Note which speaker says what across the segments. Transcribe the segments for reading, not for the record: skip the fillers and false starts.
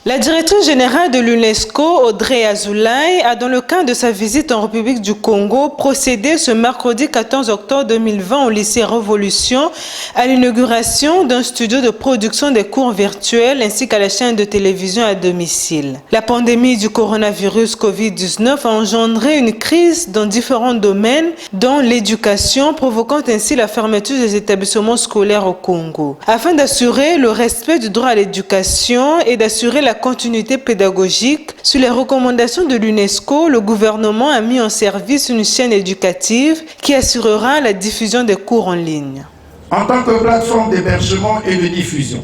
Speaker 1: La directrice générale de l'UNESCO, Audrey Azoulay, a dans le cadre de sa visite en République du Congo procédé ce mercredi 14 octobre 2020 au lycée Révolution à l'inauguration d'un studio de production des cours virtuels ainsi qu'à la chaîne de télévision à domicile. La pandémie du coronavirus Covid-19 a engendré une crise dans différents domaines, dont l'éducation, provoquant ainsi la fermeture des établissements scolaires au Congo. Afin d'assurer le respect du droit à l'éducation et d'assurer la continuité pédagogique, sur les recommandations de l'UNESCO, le gouvernement a mis en service une chaîne éducative qui assurera la diffusion des cours en ligne.
Speaker 2: En tant que plateforme d'hébergement et de diffusion,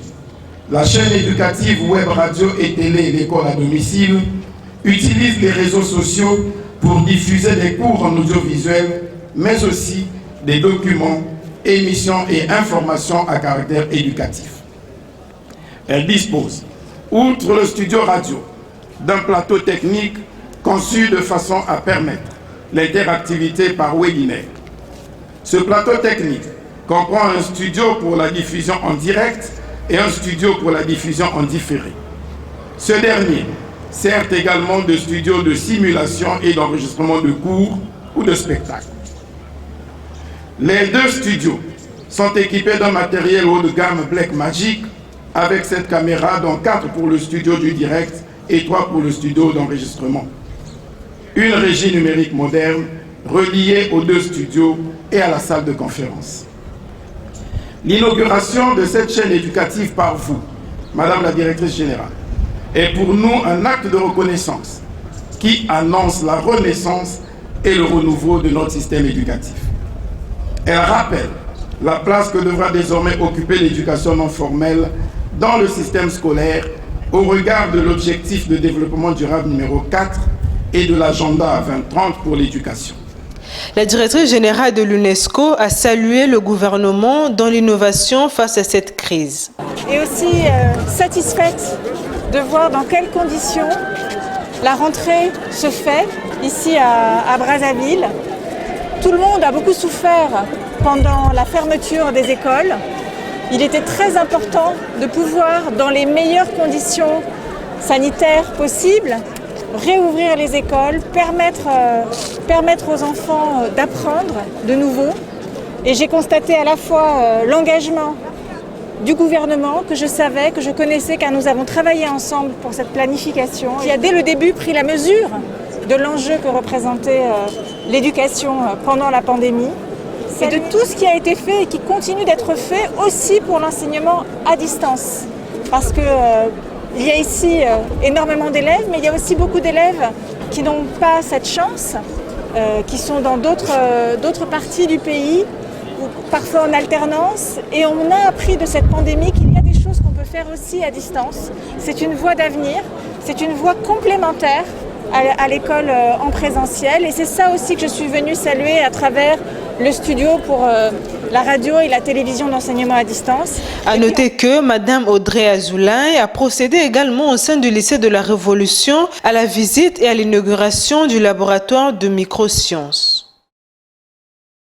Speaker 2: la chaîne éducative web radio et télé l'école à domicile utilise les réseaux sociaux pour diffuser des cours en audiovisuel, mais aussi des documents, émissions et informations à caractère éducatif. Elle dispose, outre le studio radio, d'un plateau technique conçu de façon à permettre l'interactivité par webinaire. Ce plateau technique comprend un studio pour la diffusion en direct et un studio pour la diffusion en différé. Ce dernier sert également de studio de simulation et d'enregistrement de cours ou de spectacles. Les deux studios sont équipés d'un matériel haut de gamme Blackmagic avec 7 caméras, dont 4 pour le studio du direct et 3 pour le studio d'enregistrement. Une régie numérique moderne reliée aux deux studios et à la salle de conférence. L'inauguration de cette chaîne éducative par vous, Madame la Directrice Générale, est pour nous un acte de reconnaissance qui annonce la renaissance et le renouveau de notre système éducatif. Elle rappelle la place que devra désormais occuper l'éducation non formelle dans le système scolaire au regard de l'objectif de développement durable numéro 4 et de l'agenda 2030 pour l'éducation.
Speaker 1: La directrice générale de l'UNESCO a salué le gouvernement dans l'innovation face à cette crise.
Speaker 3: Et aussi satisfaite de voir dans quelles conditions la rentrée se fait ici à Brazzaville. Tout le monde a beaucoup souffert pendant la fermeture des écoles. Il était très important de pouvoir, dans les meilleures conditions sanitaires possibles, réouvrir les écoles, permettre aux enfants d'apprendre de nouveau. Et j'ai constaté à la fois l'engagement du gouvernement que je savais, que je connaissais, car nous avons travaillé ensemble pour cette planification, qui a dès le début pris la mesure de l'enjeu que représentait l'éducation pendant la pandémie. Et de tout ce qui a été fait et qui continue d'être fait aussi pour l'enseignement à distance. Parce qu'il y a ici énormément d'élèves, mais il y a aussi beaucoup d'élèves qui n'ont pas cette chance, qui sont dans d'autres parties du pays, ou parfois en alternance. Et on a appris de cette pandémie qu'il y a des choses qu'on peut faire aussi à distance. C'est une voie d'avenir, c'est une voie complémentaire à l'école en présentiel. Et c'est ça aussi que je suis venue saluer à travers le studio pour la radio et la télévision d'enseignement à distance.
Speaker 1: À noter que Madame Audrey Azoulay a procédé également au sein du lycée de la Révolution à la visite et à l'inauguration du laboratoire de microsciences.